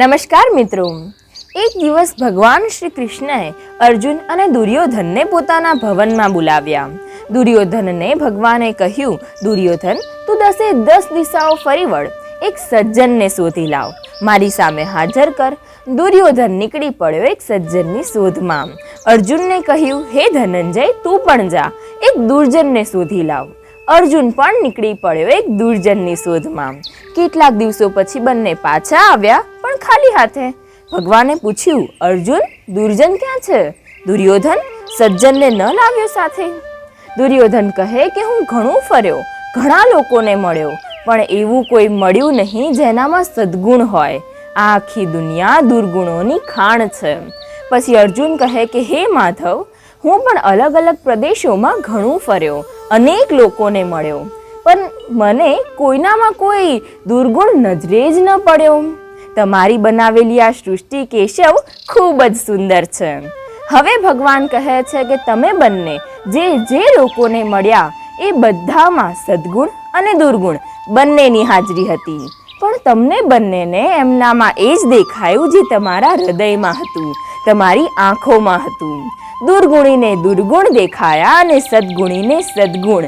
નમસ્કાર મિત્રો, એક દિવસ ભગવાન શ્રી કૃષ્ણએ અર્જુન અને દુર્યોધનને પોતાના ભવનમાં બોલાવ્યા. દુર્યોધનને ભગવાને કહ્યું, દુર્યોધન, તું 10 દિશાઓ ફરી વળ, એક સજ્જનને શોધી લાવ, મારી સામે હાજર કર. દુર્યોધન નીકળી પડ્યો એક સજ્જનની શોધમાં. અર્જુનને કહ્યું, હે ધનંજય, તું પણ જા, એક દુર્જનને શોધી લાવ. અર્જુન પણ નીકળી પડ્યો એક દુર્જનની શોધમાં. કેટલાક દિવસો પછી બંને પાછા આવ્યા, પણ ખાલી હાથે. ભગવાને પૂછ્યું, અર્જુન, દુર્જન ક્યાં છે? દુર્યોધન સજ્જનને ન લાવ્યો સાથે. દુર્યોધન કહે કે હું ઘણું ફર્યો, ઘણા લોકોને મળ્યો, પણ એવું કોઈ મળ્યું નહીં જેનામાં સદ્ગુણ હોય. આ આખી દુનિયા દુર્ગુણોની ખાણ છે. પછી અર્જુન કહે કે હે માધવ, હું પણ અલગ અલગ પ્રદેશોમાં ઘણું ફર્યો, અનેક લોકોને મળ્યો, પણ મને કોઈનામાં કોઈ દુર્ગુણ નજરે જ ન પડ્યો. તમારી બનાવેલી આ સૃષ્ટિ કેશવ ખૂબ જ સુંદર છે. હવે ભગવાન કહે છે કે તમે બંને જે લોકોને મળ્યા એ બધામાં સદ્ગુણ અને દુર્ગુણ બંનેની હાજરી હતી, પણ તમને બંનેને એમનામાં એ જ દેખાયું જે તમારા હૃદયમાં હતું, તમારી આંખોમાં હતું. દુર્ગુણીને દુર્ગુણ દેખાયા અને સદગુણીને સદગુણ.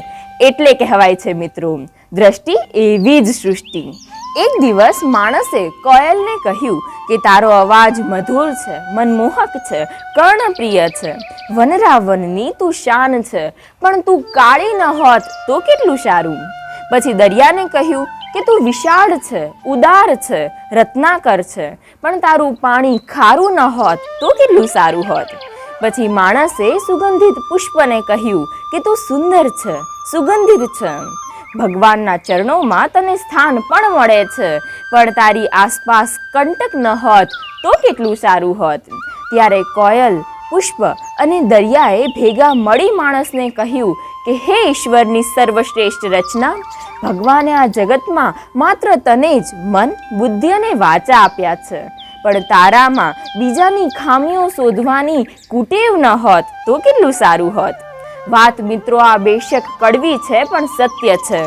એટલે કહેવાય છે મિત્રો, દ્રષ્ટિ એવી જ સૃષ્ટિ. એક દિવસ માણસે કોયલને કહ્યું કે તારો અવાજ મધુર છે, મનમોહક છે, કર્ણપ્રિય છે, વનરાવનની તું શાન છે, પણ તું કાળી ન હોત તો કેટલું સારું. પછી દરિયાને કહ્યું કે તું વિશાળ છે, ઉદાર છે, રત્નાકર છે, પણ તારું પાણી ખારું ન હોત તો કેટલું સારું હોત. પછી માણસે સુગંધિત પુષ્પને કહ્યું કે તું સુંદર છે, સુગંધિત છે. ભગવાનના ચરણોમાં તને સ્થાન પણ મળે છે, પણ તારી આસપાસ કંટક ન હોત તો કેટલું સારું હોત. ત્યારે કોયલ, પુષ્પ અને દરિયાએ ભેગા મળી માણસને કહ્યું કે હે ઈશ્વરની સર્વશ્રેષ્ઠ રચના, ભગવાને આ જગતમાં માત્ર તને જ મન, બુદ્ધિ અને વાચા આપ્યા છે, પણ તારામાં બીજાની ખામીઓ શોધવાની કુટેવ ન હોત તો કેટલું સારું હોત. વાત મિત્રો આ બેશક કડવી છે, પણ સત્ય છે.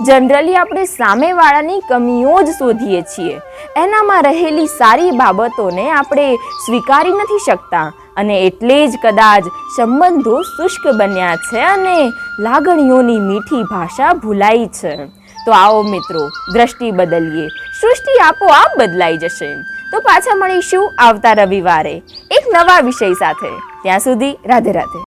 જનરલી આપણે સામેવાળાની કમીઓ જ શોધીએ છીએ, એનામાં રહેલી સારી બાબતોને આપણે સ્વીકારી નથી શકતા, અને એટલે જ કદાચ સંબંધો શુષ્ક બન્યા છે અને લાગણીઓની મીઠી ભાષા ભૂલાઈ છે. તો આવો મિત્રો, દ્રષ્ટિ બદલીએ, સૃષ્ટિ આપોઆપ બદલાઈ જશે. તો પાછા મળીશું આવતા રવિવારે એક નવા વિષય સાથે. ત્યાં સુધી રાધે રાધે.